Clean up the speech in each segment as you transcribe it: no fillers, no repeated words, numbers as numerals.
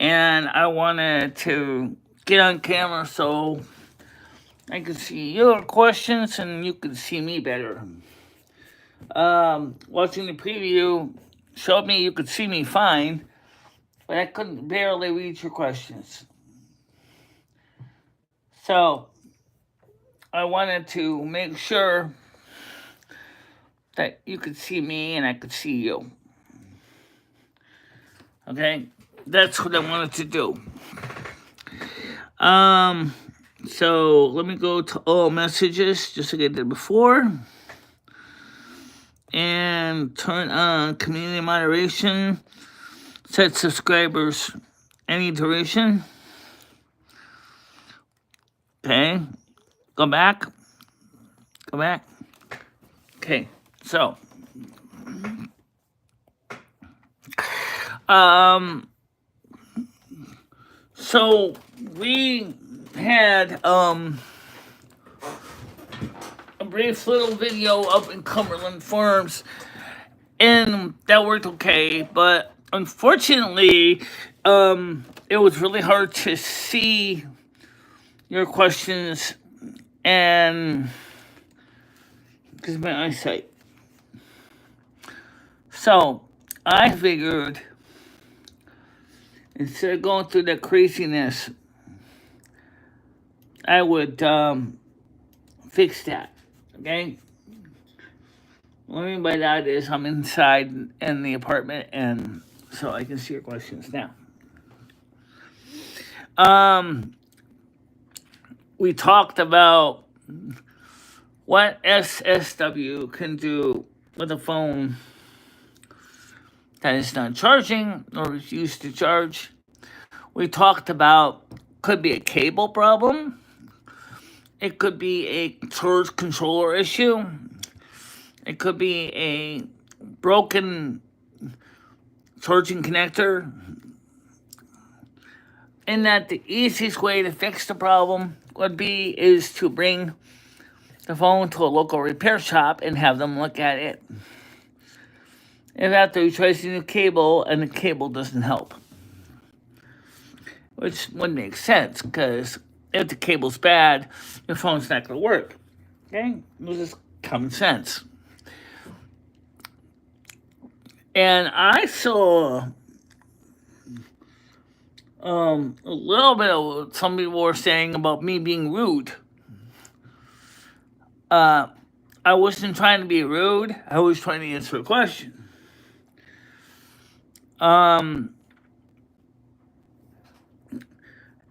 and I wanted to get on camera so I could see your questions and you could see me better. Watching the preview showed me you could see me fine, but I couldn't barely read your questions. So I wanted to make sure that you could see me and I could see you. Okay, that's what I wanted to do. So let me go to all messages, just like I did before, and turn on community moderation, set subscribers any duration. Okay, go back. Okay, so so we had a brief little video up in Cumberland Farms, and that worked okay, but unfortunately it was really hard to see your questions and because of my eyesight. So I figured instead of going through that craziness, I would fix that. Okay? What I mean by that is I'm inside in the apartment, and so I can see your questions now. We talked about what SSW can do with a phone that is not charging or is used to charge. We talked about could be a cable problem. It could be a charge controller issue. It could be a broken charging connector. And that the easiest way to fix the problem is to bring the phone to a local repair shop and have them look at it. If after you try to use the cable and the cable doesn't help, which would make sense because if the cable's bad, your phone's not going to work. Okay, this is common sense. And I saw a little bit of what some people were saying about me being rude. I wasn't trying to be rude. I was trying to answer a question.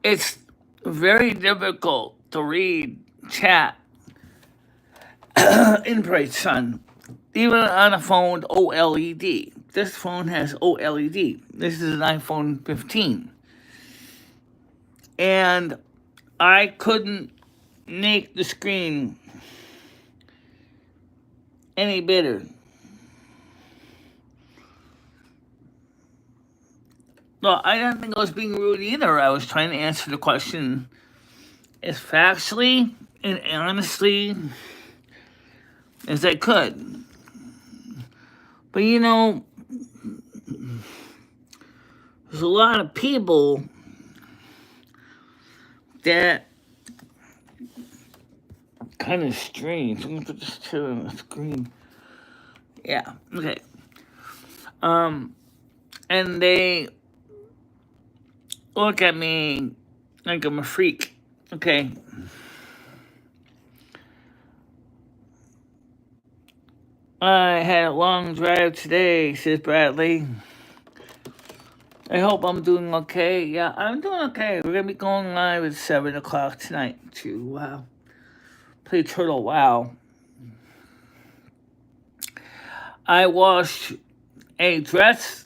It's very difficult to read chat in bright sun, even on a phone with OLED. This phone has OLED. This is an iPhone 15. And I couldn't make the screen any better. No, I don't think I was being rude either. I was trying to answer the question as factually and honestly as I could. But you know, there's a lot of people that kind of strange. I'm gonna put this chair on the screen. Yeah, okay. And they look at me like I'm a freak. Okay. I had a long drive today, says Bradley. I hope I'm doing okay. Yeah, I'm doing okay. We're going to be going live at 7 o'clock tonight to play Turtle WoW. I washed a dress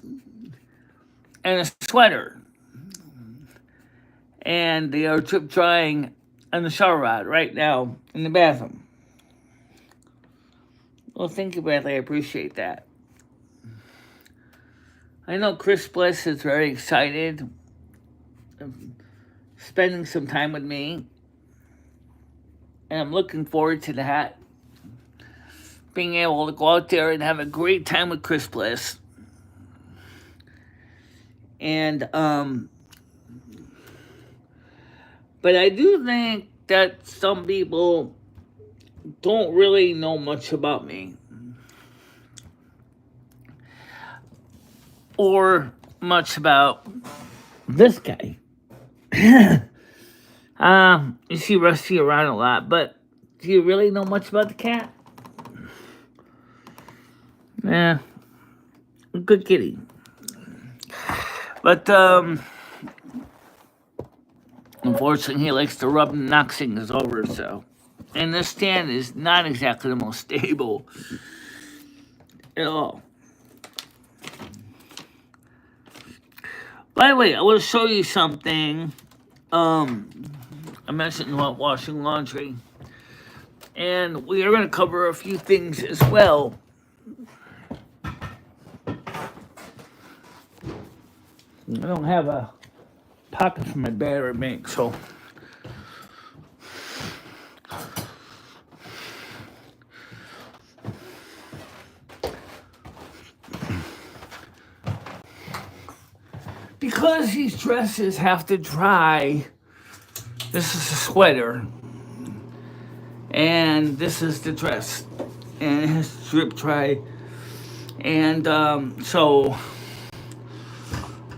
and a sweater, and they are drip drying on the shower rod right now in the bathroom. Well, thank you, Bradley. I appreciate that. I know Chris Bliss is very excited spending some time with me, and I'm looking forward to that. Being able to go out there and have a great time with Chris Bliss. And But I do think that some people don't really know much about me or much about this guy. You see Rusty around a lot, but do you really know much about the cat? Yeah, good kitty. But unfortunately, he likes to rub and knock things over. So, and this stand is not exactly the most stable at all. By the way, I want to show you something. I mentioned about washing laundry, and we are going to cover a few things as well. I don't have a pocket for my battery bank, so because these dresses have to dry. This is a sweater, and this is the dress, and it has to drip dry, and so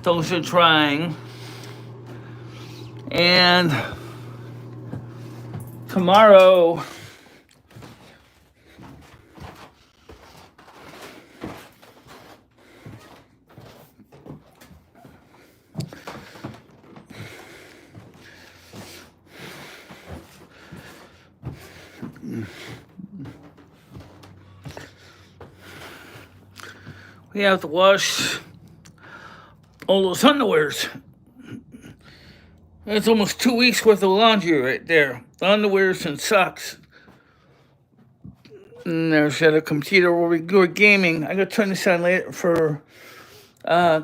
those are drying, and tomorrow we have to wash all those underwears. That's almost 2 weeks worth of laundry right there. Underwears and socks. And there's at a computer where we go gaming. I gotta turn this on later for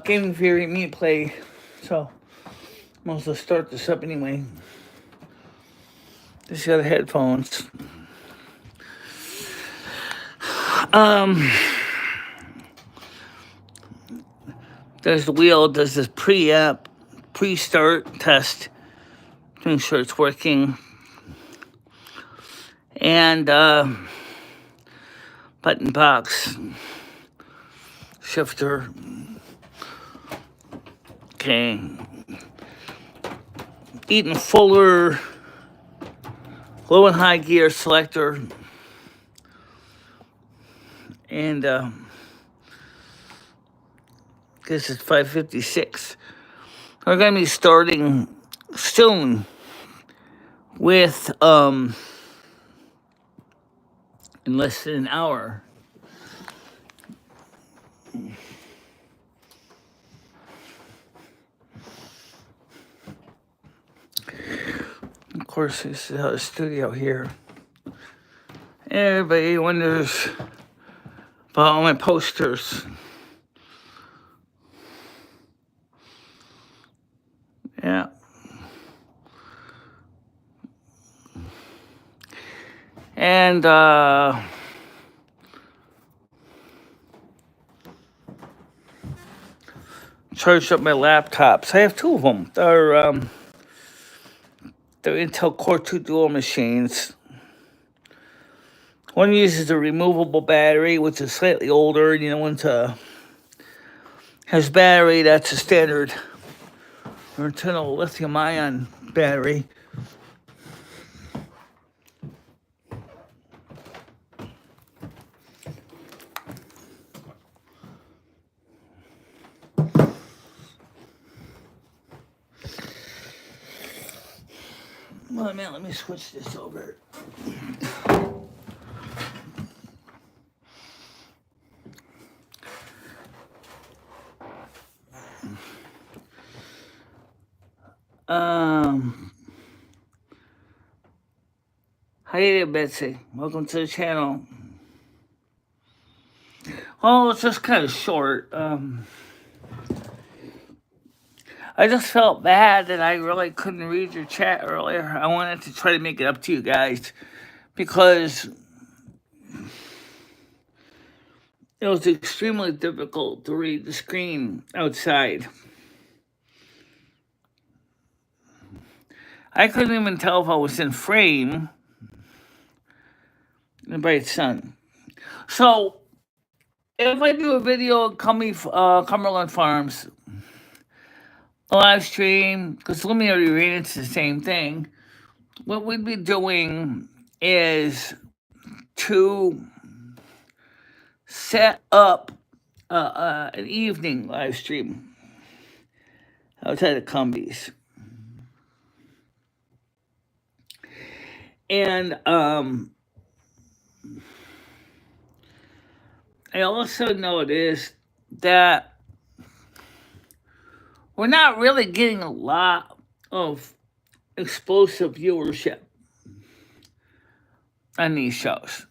gaming theory me play. So I'm supposed to start this up anyway. Just got the headphones. There's the wheel, does this pre-start test, make sure it's working. And button box, shifter. Okay. Eaton Fuller, low and high gear selector. And this is 556. We're going to be starting soon with in less than an hour. Of course, this is a studio here. Everybody wonders about all my posters. Yeah. And charged up my laptops. I have two of them. They're Intel Core 2 dual machines. One uses a removable battery, which is slightly older. You know, one's has battery that's a standard or internal lithium-ion battery. Well, man, let me switch this over. Hi there, Betsy. Welcome to the channel. Oh, it's just kind of short. I just felt bad that I really couldn't read your chat earlier. I wanted to try to make it up to you guys because it was extremely difficult to read the screen outside. I couldn't even tell if I was in frame in the bright sun. So if I do a video of Cumberland Farms, a live stream, because luminary radiance is the same thing, what we'd be doing is to set up an evening live stream outside of Cumbies. And I also noticed that we're not really getting a lot of explosive viewership on these shows.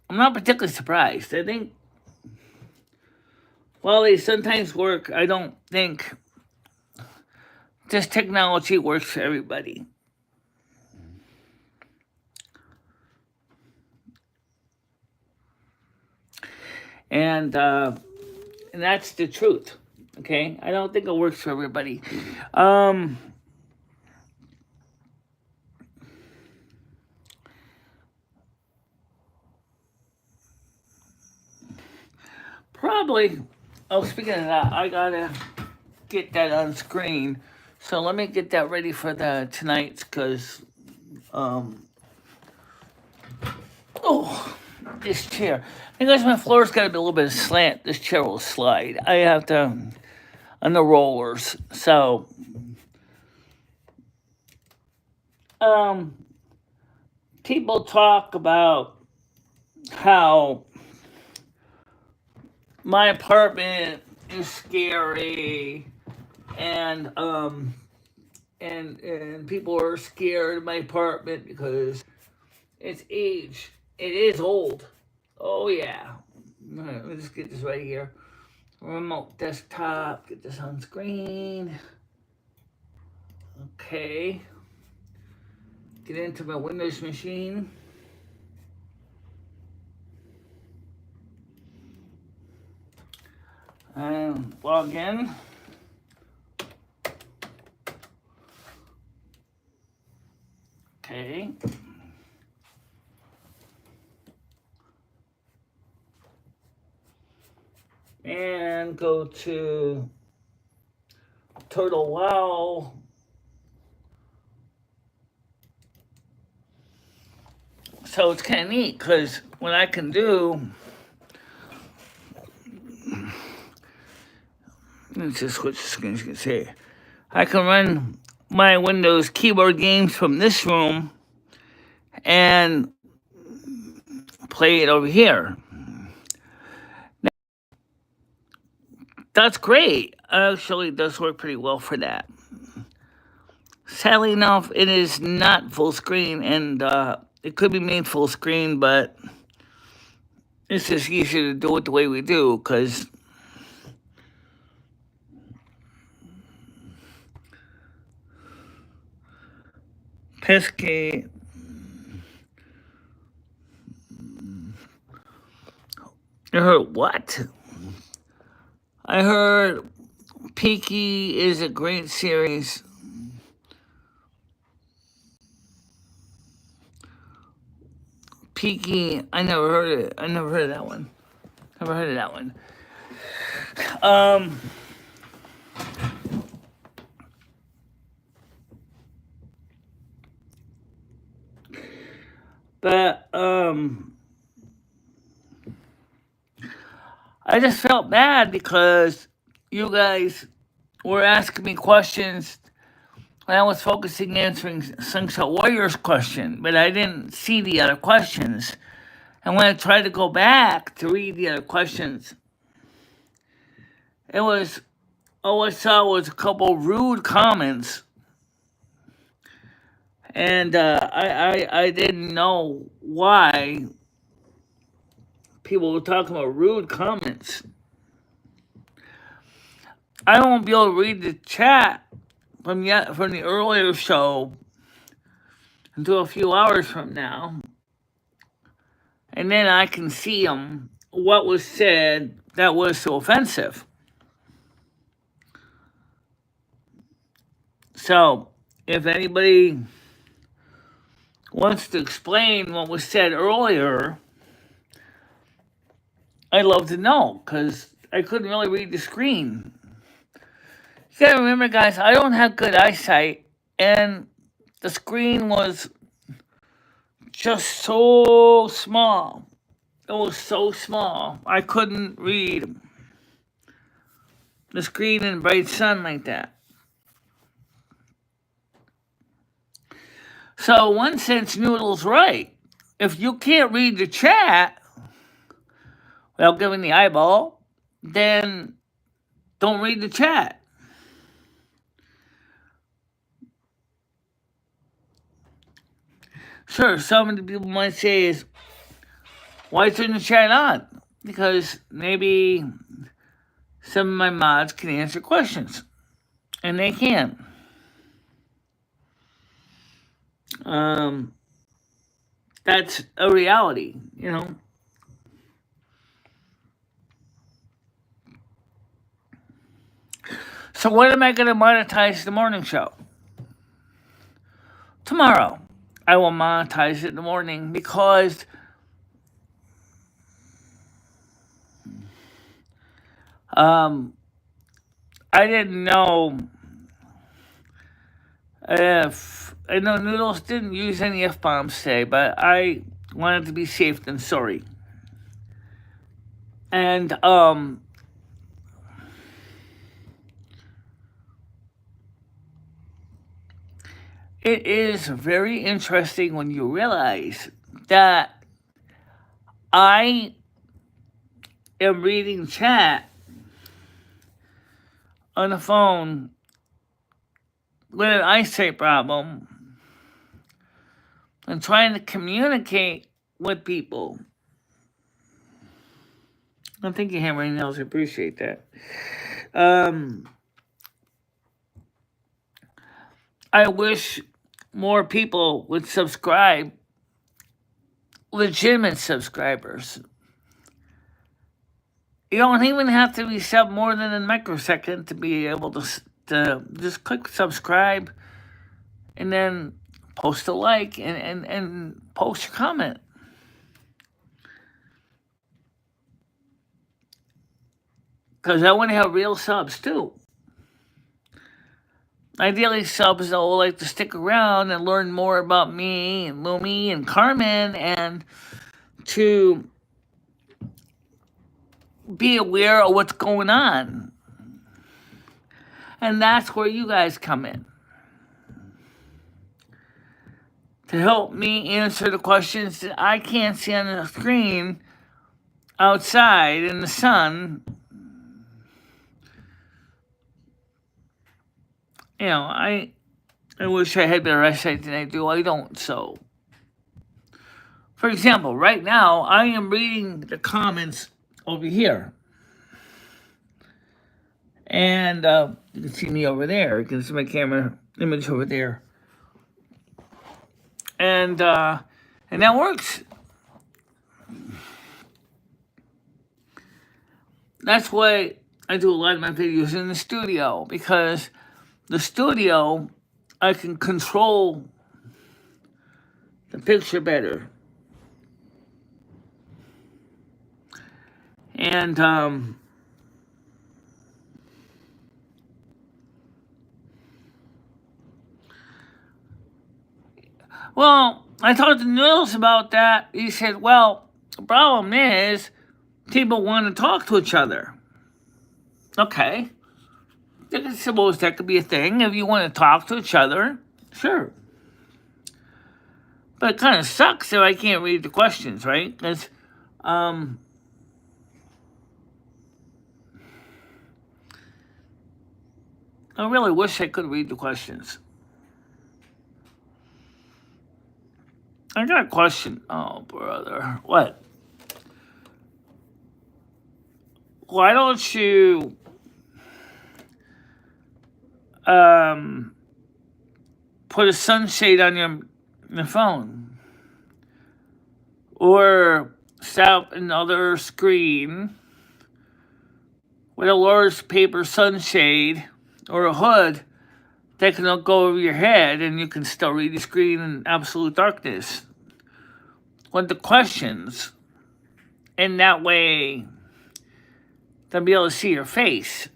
I'm not particularly surprised. I think, while they sometimes work, I don't think this technology works for everybody. And that's the truth. Okay, I don't think it works for everybody. Probably. Oh, speaking of that, I gotta get that on screen. So let me get that ready for the tonight's, because this chair. Because my floor's got to be a little bit of slant. This chair will slide. I have to on the rollers. So people talk about how my apartment is scary, and people are scared of my apartment because it's aged. It is old. Oh yeah. All right, let me just get this right here. Remote desktop. Get this on screen. Okay. Get into my Windows machine. And log in. Okay. And go to Total Wow. So it's kind of neat, because what I can do, let's just switch screens. You can see I can run my Windows keyboard games from this room and play it over here. That's great. Actually, it does work pretty well for that. Sadly enough, it is not full screen, and it could be made full screen, but it's just easier to do it the way we do, because pesky. I heard what? I heard Peaky is a great series. Peaky, I never heard of it. I never heard of that one. Never heard of that one. But I just felt bad because you guys were asking me questions when I was focusing answering Slingshot Warrior's question, but I didn't see the other questions. And when I tried to go back to read the other questions, all I saw was a couple rude comments. And I didn't know why people were talking about rude comments. I won't be able to read the chat from the earlier show until a few hours from now. And then I can see them, what was said that was so offensive. So if anybody wants to explain what was said earlier, I'd love to know, because I couldn't really read the screen. You gotta remember, guys, I don't have good eyesight, and the screen was just so small. It was so small. I couldn't read the screen in bright sun like that. So, in one sense, Noodle's right. If you can't read the chat without giving the eyeball, then don't read the chat. Sure, some of the people might say is, why turn the chat on? Because maybe some of my mods can answer questions. And they can. That's a reality, you know. So when am I going to monetize the morning show? Tomorrow. I will monetize it in the morning, because I didn't know if... I know Noodles didn't use any F-bombs today, but I wanted to be safe than sorry. And, it is very interesting when you realize that I am reading chat on the phone with an eyesight problem and trying to communicate with people. I'm thinking hammering nails. I appreciate that. I wish more people would subscribe, legitimate subscribers. You don't even have to be sub more than a microsecond to be able to just click subscribe and then post a like and post your comment. Because I want to have real subs too. Ideally, subs that will like to stick around and learn more about me and Lumi and Carmen, and to be aware of what's going on. And that's where you guys come in. To help me answer the questions that I can't see on the screen outside in the sun. You know, I wish I had better eyesight than I do. I don't, so. For example, right now, I am reading the comments over here. And you can see me over there. You can see my camera image over there. And that works. That's why I do a lot of my videos in the studio, because the studio, I can control the picture better. And well, I talked to Nils about that. He said, well, the problem is people want to talk to each other. Okay. I suppose that could be a thing. If you want to talk to each other, sure. But it kind of sucks if I can't read the questions, right? Because I really wish I could read the questions. I got a question. Oh, brother. What? Why don't you put a sunshade on your phone? Or set up another screen with a large paper sunshade or a hood They can go over your head and you can still read the screen in absolute darkness with the questions. And that way, they'll be able to see your face.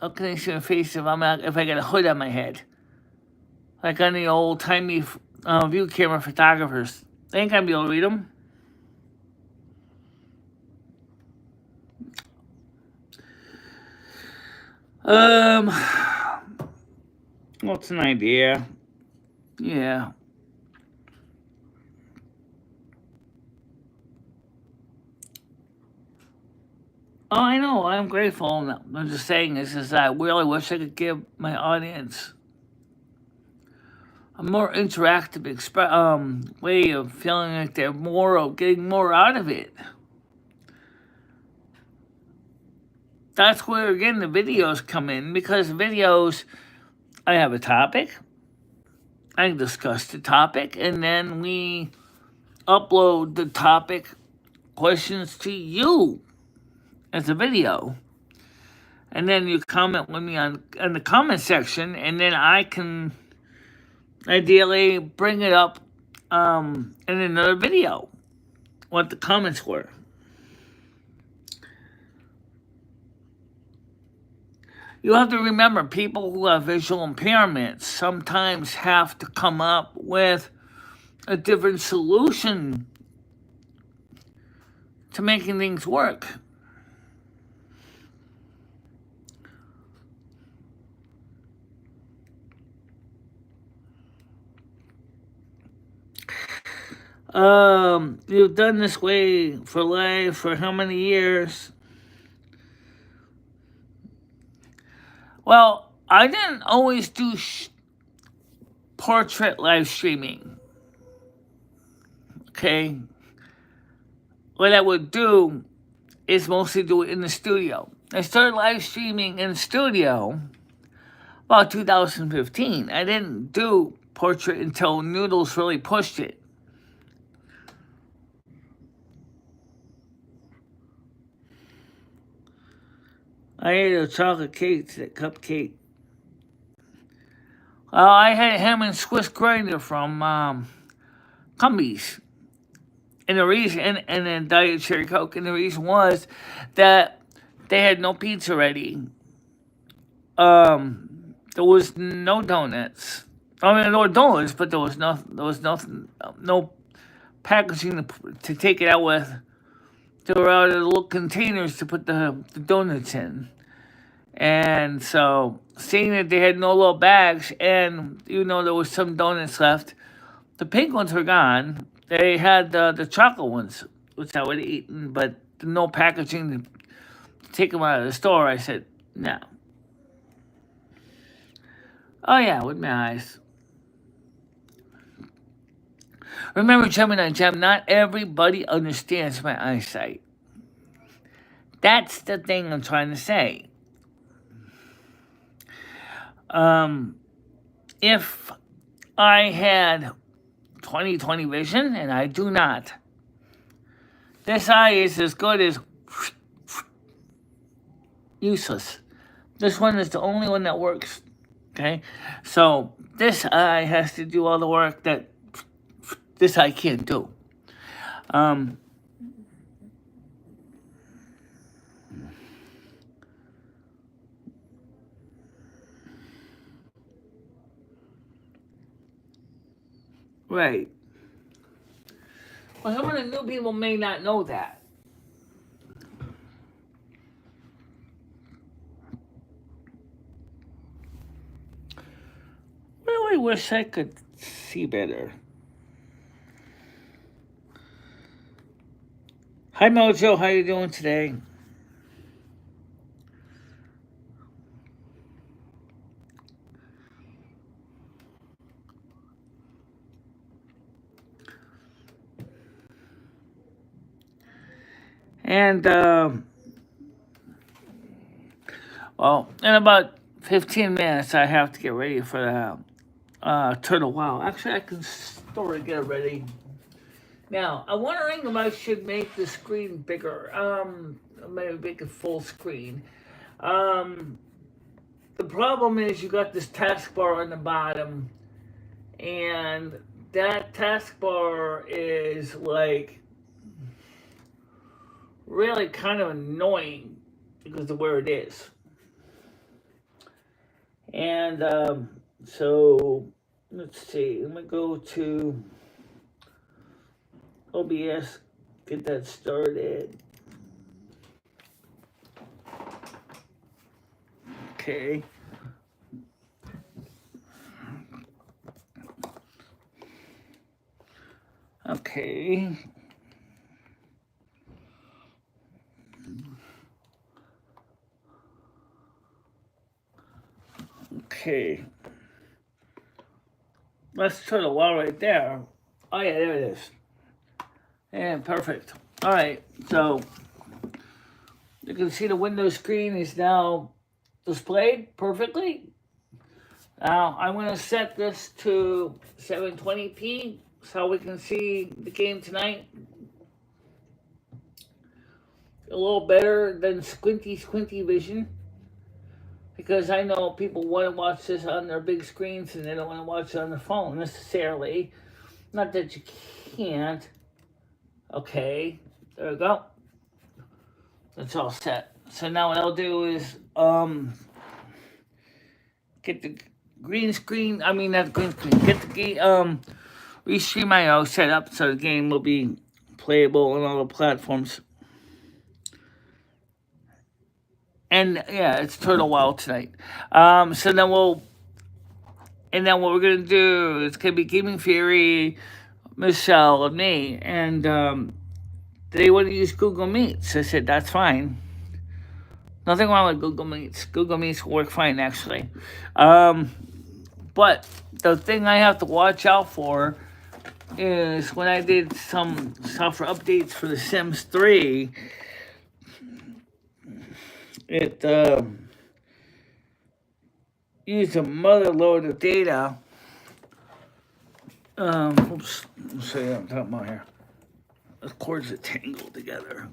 How can they see your face if I got a hood on my head? Like on the old-timey view camera photographers. They ain't gonna be able to read them. What's an idea? Yeah. Oh, I know. I'm grateful. I'm just saying this is I really wish I could give my audience a more interactive way of feeling like they're getting more out of it. That's where again the videos come in, because videos, I have a topic, I discuss the topic, and then we upload the topic questions to you as a video. And then you comment with me in the comment section, and then I can ideally bring it up in another video, what the comments were. You have to remember, people who have visual impairments sometimes have to come up with a different solution to making things work. You've done this way for life for how many years? Well, I didn't always do portrait live streaming. Okay? What I would do is mostly do it in the studio. I started live streaming in the studio about 2015. I didn't do portrait until Noodles really pushed it. I ate a chocolate cake, that cupcake. I had ham and Swiss grinder from Cumbies. And the reason, and then Diet Cherry Coke, and the reason was that they had no pizza ready. There was no donuts. I mean, there were donuts, but there was nothing, no packaging to take it out with. They were out of the little containers to put the donuts in. And so, seeing that they had no little bags, and even though there was some donuts left, the pink ones were gone. They had the chocolate ones, which I would have eaten, but no packaging to take them out of the store. I said, no. Oh, yeah, with my eyes. Remember, Gemini Gem, not everybody understands my eyesight. That's the thing I'm trying to say. If I had 20/20 vision, and I do not, this eye is as good as useless. This one is the only one that works. Okay? So this eye has to do all the work that this eye can't do. Right. Well, some of the new people may not know that. Really wish I could see better. Hi, Mojo. How you doing today? And, well, in about 15 minutes, I have to get ready for the Turtle Wow. Actually, I can sort of get it ready. Now, I'm wondering if I should make the screen bigger. Maybe make it full screen. the problem is you got this taskbar on the bottom, and that taskbar is like really kind of annoying because of where it is. And so let's see. Let me go to OBS, get that started. Okay. Okay. Okay. Let's turn the wall right there. Oh yeah, there it is. Yeah, perfect. All right, so you can see the window screen is now displayed perfectly. Now I'm going to set this to 720p so we can see the game tonight a little better than squinty vision, because I know people want to watch this on their big screens and they don't want to watch it on their phone necessarily. Not that you can't. Okay, there we go. That's all set. So now what I'll do is get the green screen. I mean, not the green screen. Get the restream IO set up so the game will be playable on all the platforms. And yeah, it's Turtle Wild tonight. So then what we're gonna do is gonna be Gaming Fury, Michelle, and me, and they want to use Google Meets. I said that's fine. Nothing wrong with Google Meets. Google Meets work fine actually. But the thing I have to watch out for is when I did some software updates for The Sims 3, it used a mother load of data. Oops, let's see what I'm talking about here. The cords are tangled together.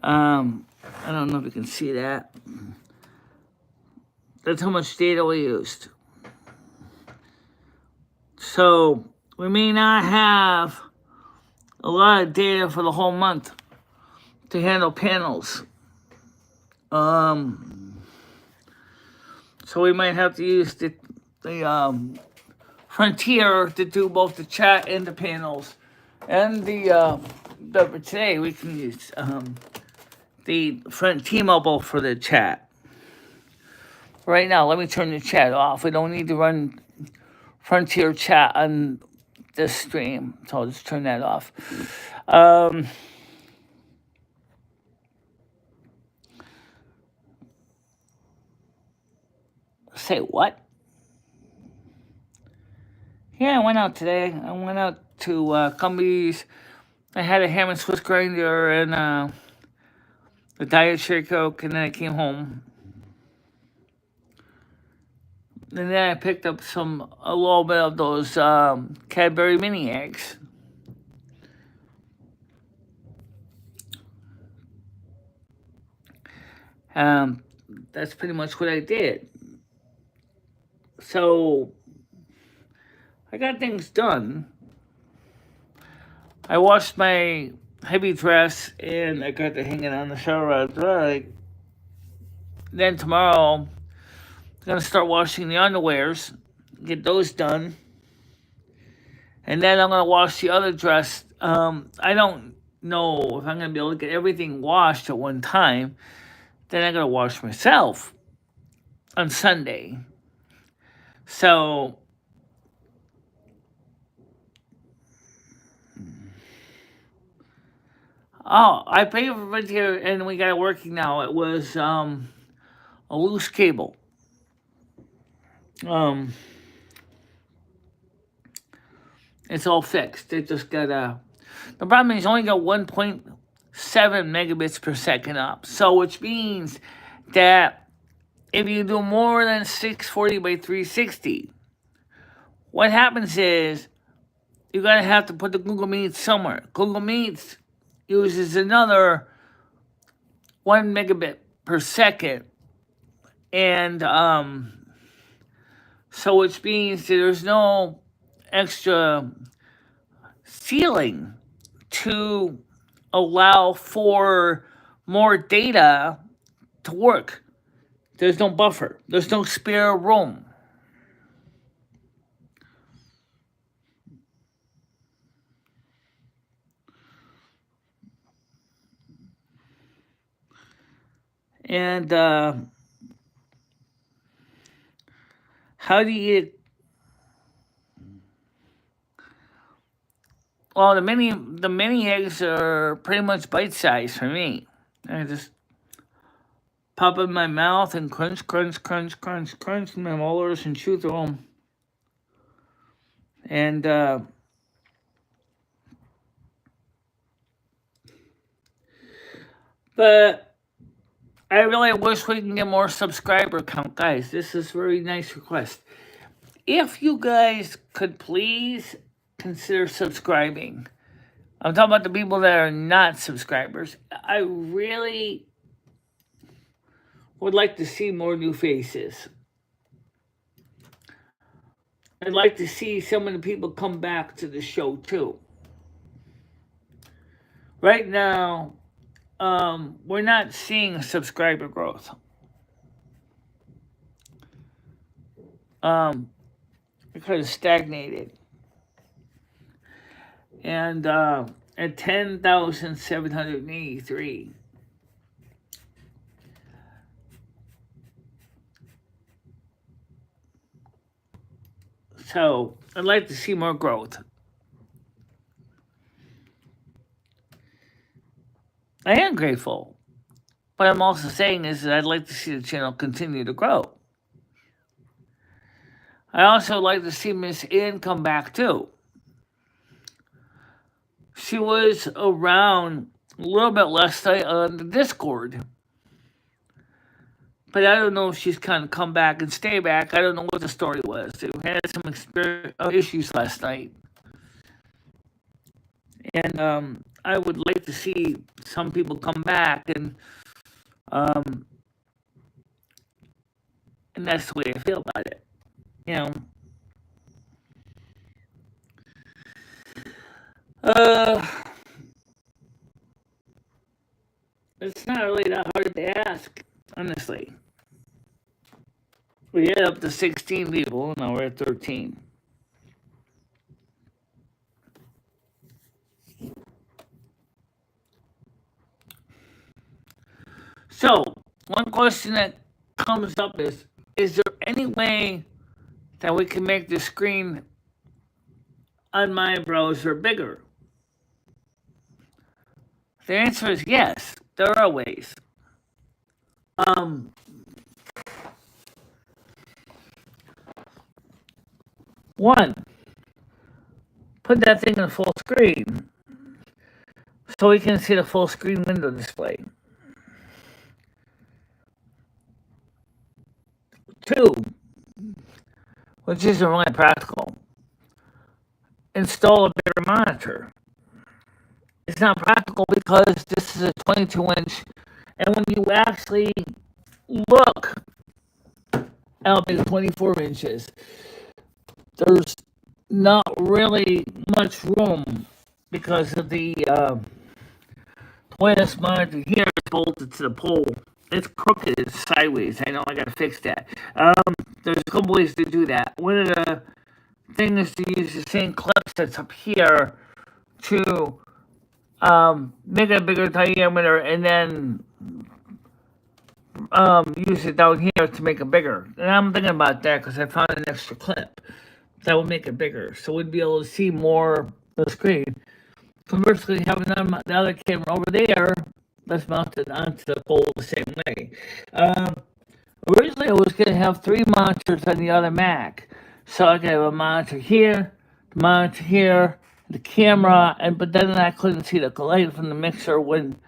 I don't know if you can see that. That's how much data we used. So we may not have a lot of data for the whole month to handle panels. So we might have to use the Frontier to do both the chat and the panels. And but today we can use the T-Mobile for the chat. Right now, let me turn the chat off. We don't need to run Frontier chat on this stream, so I'll just turn that off. Say what? Yeah, I went out today. I went out to Cumbies. I had a ham and Swiss grinder and a Diet Cherry Coke, and then I came home. And then I picked up a little bit of those Cadbury mini eggs. That's pretty much what I did. So I got things done. I washed my heavy dress and I got to hang it on the shower rod dry. Then tomorrow I'm gonna start washing the underwears, get those done, and then I'm gonna wash the other dress. I don't know if I'm gonna be able to get everything washed at one time. Then I'm gonna wash myself on Sunday. So I paid for it here and we got it working now. It was a loose cable. It's all fixed. It just got the problem is you only got 1.7 megabits per second up. So which means that if you do more than 640 by 360, what happens is you're going to have to put the Google Meet somewhere. Google Meet uses another 1 megabit per second And so which means that there's no extra ceiling to allow for more data to work. There's no buffer. There's no spare room. And how do you? Well, the mini eggs are pretty much bite size for me. I just pop in my mouth and crunch, crunch, crunch, crunch, crunch in my molars and chew through them. And but I really wish we can get more subscriber count, guys. This is a very nice request. If you guys could please consider subscribing. I'm talking about the people that are not subscribers. I really would like to see more new faces. I'd like to see some of the people come back to the show too. Right now, we're not seeing subscriber growth. It kind of stagnated. And at 10,783. So I'd like to see more growth. I am grateful. What I'm also saying is that I'd like to see the channel continue to grow. I also like to see Miss Ann come back too. She was around a little bit last night on the Discord. But I don't know if she's kind of come back and stay back. I don't know what the story was. They had some issues last night. And I would like to see some people come back, and that's the way I feel about it. You know, it's not really that hard to ask, honestly. We had up to 16 people, now we're at 13. So, one question that comes up is there any way that we can make the screen on my browser bigger? The answer is yes, there are ways. One, put that thing in full screen so we can see the full screen window display. Two, which isn't really practical, install a bigger monitor. It's not practical because this is a 22-inch, and when you actually look at the 24 inches, there's not really much room because of the way this monitor here is bolted to the pole. It's crooked, it's sideways. I know I gotta fix that. There's a couple ways to do that. One of the things is to use the same clip that's up here to make a bigger diameter and then use it down here to make it bigger. And I'm thinking about that because I found an extra clip that would make it bigger, so we'd be able to see more of the screen. Conversely, having the other camera over there that's mounted onto the pole the same way. Originally, I was going to have 3 monitors on the other Mac, so I could have a monitor here, the camera, but then I couldn't see the light from the mixer when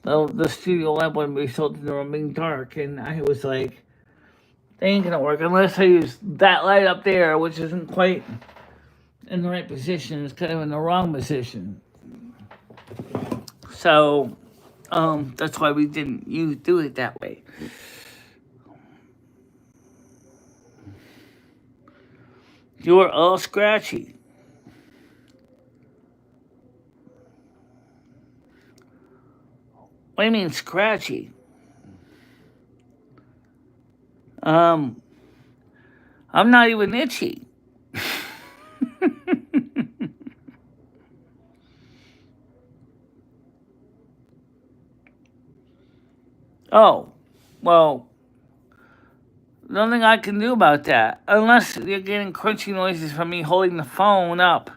the studio lamp wouldn't be so to remain dark, and I was like, they ain't gonna work unless I use that light up there, which isn't quite in the right position. It's kind of in the wrong position. So that's why we didn't do it that way. You are all scratchy. What do you mean scratchy? I'm not even itchy. Oh, well, nothing I can do about that. Unless you're getting crunchy noises from me holding the phone up.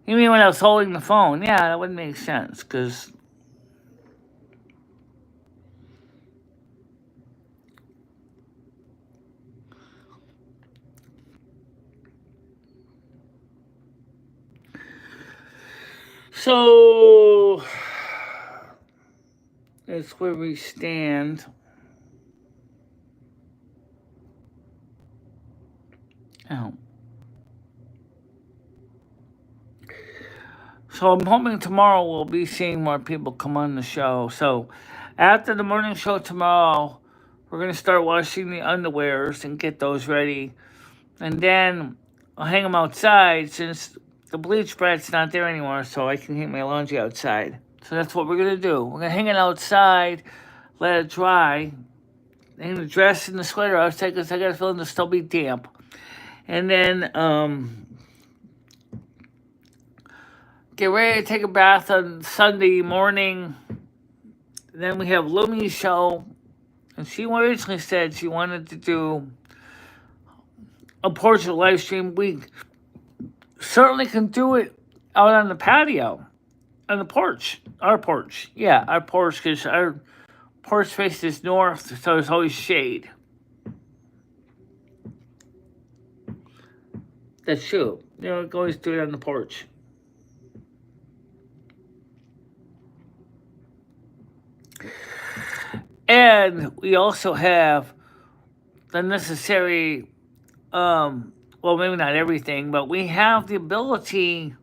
You mean when I was holding the phone? Yeah, that would make sense, because... So... That's where we stand. Oh. So I'm hoping tomorrow we'll be seeing more people come on the show. So after the morning show tomorrow, we're going to start washing the underwears and get those ready. And then I'll hang them outside since the bleach bread's not there anymore, so I can hang my laundry outside. So that's what we're going to do. We're going to hang it outside, let it dry, hang the dress and the sweater outside because I got a feeling they'll still be damp. And then get ready to take a bath on Sunday morning. Then we have Lumi's show. And she originally said she wanted to do a portrait live stream. We certainly can do it out on the patio, on the porch. Our porch. Yeah, our porch, because our porch faces north, so there's always shade. That's true. You know, we can always do it on the porch. And we also have the necessary, well, maybe not everything, but we have the ability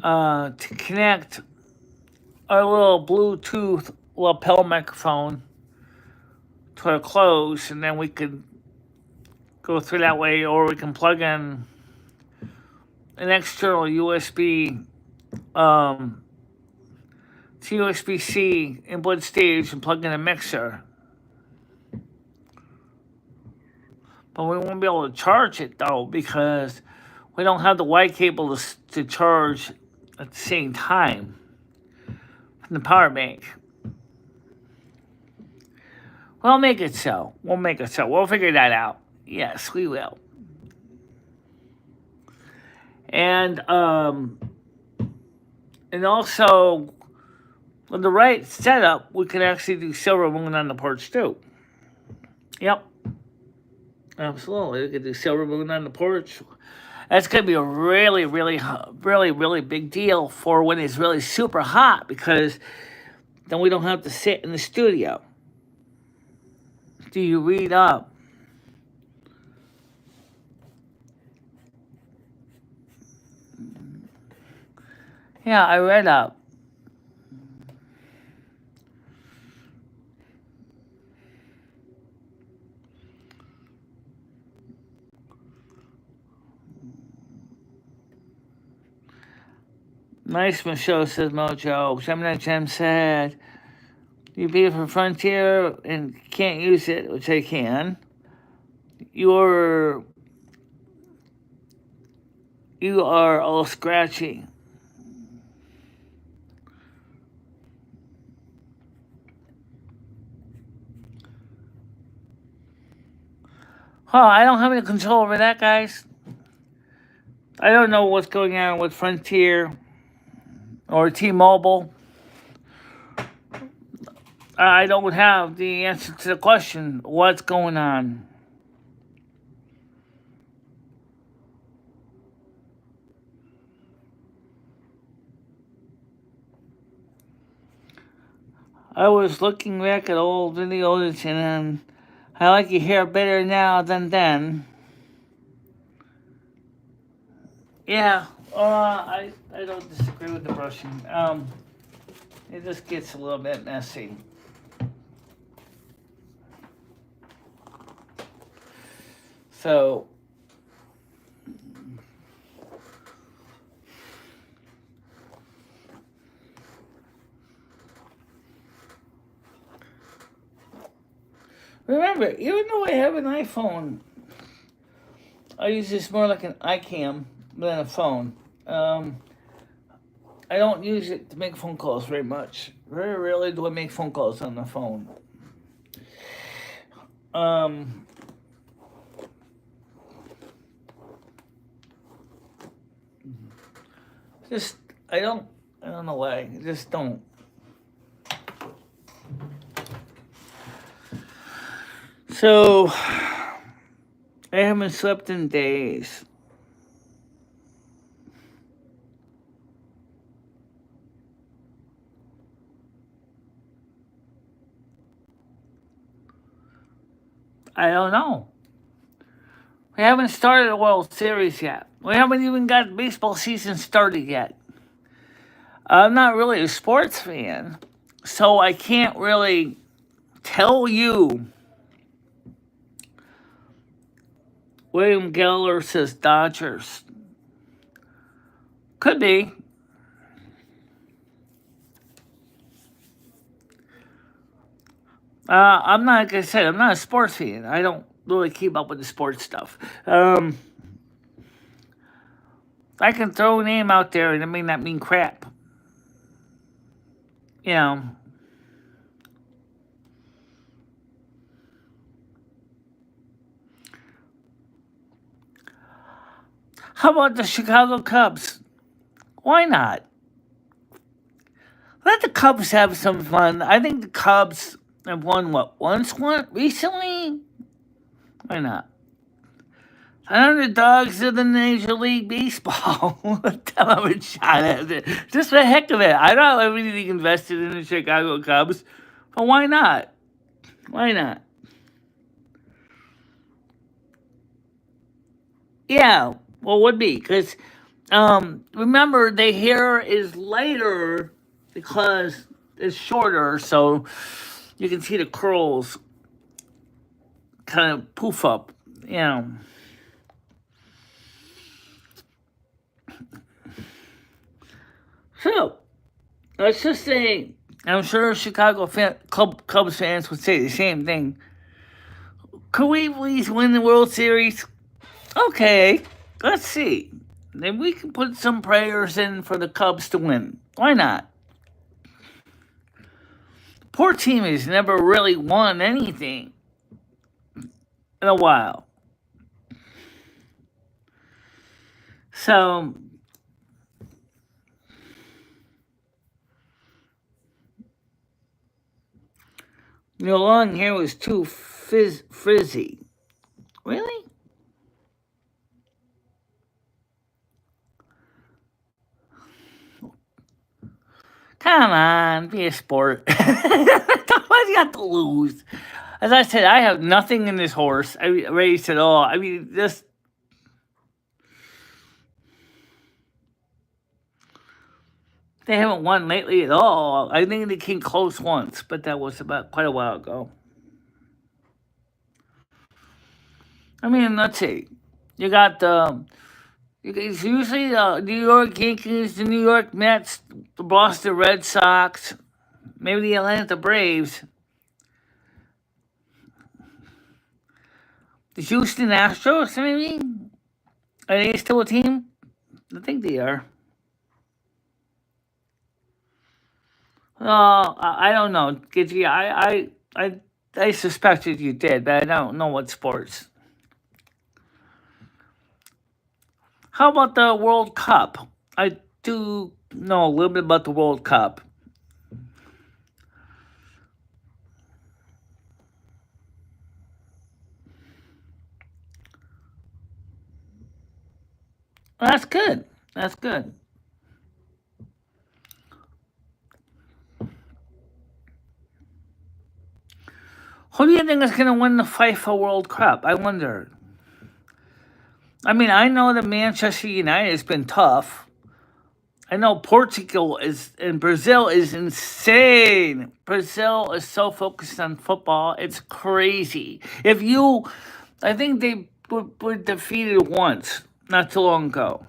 to connect our little Bluetooth lapel microphone to our clothes, and then we could go through that way, or we can plug in an external USB to USB-C input stage and plug in a mixer. But we won't be able to charge it, though, because we don't have the white cable to charge at the same time from the power bank. We'll make it so. We'll figure that out. Yes, we will. And also, with the right setup, we can actually do Silver Moon on the porch, too. Yep. Absolutely. We could do Silver Moon on the porch. That's going to be a really, really, really, really big deal for when it's really super hot, because then we don't have to sit in the studio. Do you read up? Yeah, I read up. Nice, Michelle, says Mojo. Gemini Gem said, you pay for Frontier and can't use it, which I can. You are all scratchy. Huh, I don't have any control over that, guys. I don't know what's going on with Frontier or T-Mobile. I don't have the answer to the question, what's going on? I was looking back at old videos, and I like your hair better now than then. Yeah, I don't disagree with the brushing. It just gets a little bit messy. So remember, even though I have an iPhone, I use this more like an iCam than a phone. I don't use it to make phone calls very much. Very rarely do I make phone calls on the phone. Just I don't know why. I just don't. So I haven't slept in days. I don't know. We haven't started a World Series yet. We haven't even got baseball season started yet. I'm not really a sports fan, so I can't really tell you. William Geller says Dodgers. Could be. I'm not, like I said, I'm not a sports fan. I don't really keep up with the sports stuff. I can throw a name out there and it may not mean crap. You know. How about the Chicago Cubs? Why not? Let the Cubs have some fun. I think the Cubs have won, once recently? Why not? Underdogs of the Major League Baseball. Let them have a shot at it. Just for the heck of it. I don't have anything invested in the Chicago Cubs, but why not? Why not? Yeah, well, would be, because remember, the hair is lighter because it's shorter, so you can see the curls kind of poof up, So, let's just say, I'm sure Cubs fans would say the same thing. Could we please win the World Series? Okay, let's see. Then we can put some prayers in for the Cubs to win. Why not? Poor team has never really won anything in a while. So, your long hair was too frizzy. Really? Come on, be a sport. What you got to lose? As I said, I have nothing in this horse. I race at all. I mean, just they haven't won lately at all. I think they came close once, but that was about quite a while ago. I mean, let's see. You got it's usually the New York Yankees, the New York Mets, the Boston Red Sox, maybe the Atlanta Braves, the Houston Astros, maybe? Are they still a team? I think they are. I don't know, Gidgey. I suspected you did, but I don't know what sports. How about the World Cup? I do know a little bit about the World Cup. That's good. That's good. Who do you think is going to win the FIFA World Cup? I wonder. I mean, I know that Manchester United has been tough. I know Portugal is and Brazil is insane. Brazil is so focused on football, it's crazy. I think they were defeated once, not too long ago.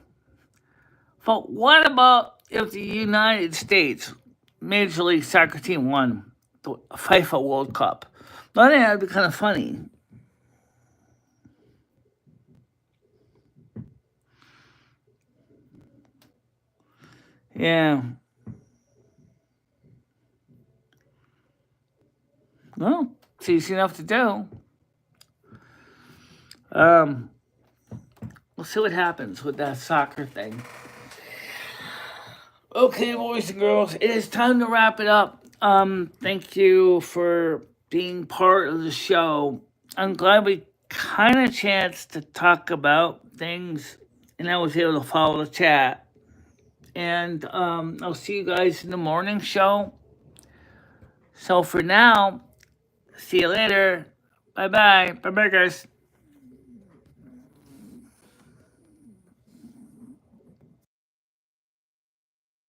But what about if the United States Major League Soccer team won the FIFA World Cup? I think that'd be kind of funny. Yeah. Well, it's easy enough to do. We'll see what happens with that soccer thing. Okay, boys and girls, it is time to wrap it up. Thank you for being part of the show. I'm glad we kind of chanced to talk about things, and I was able to follow the chat. And I'll see you guys in the morning show. So for now, see you later. Bye bye. Bye bye, guys.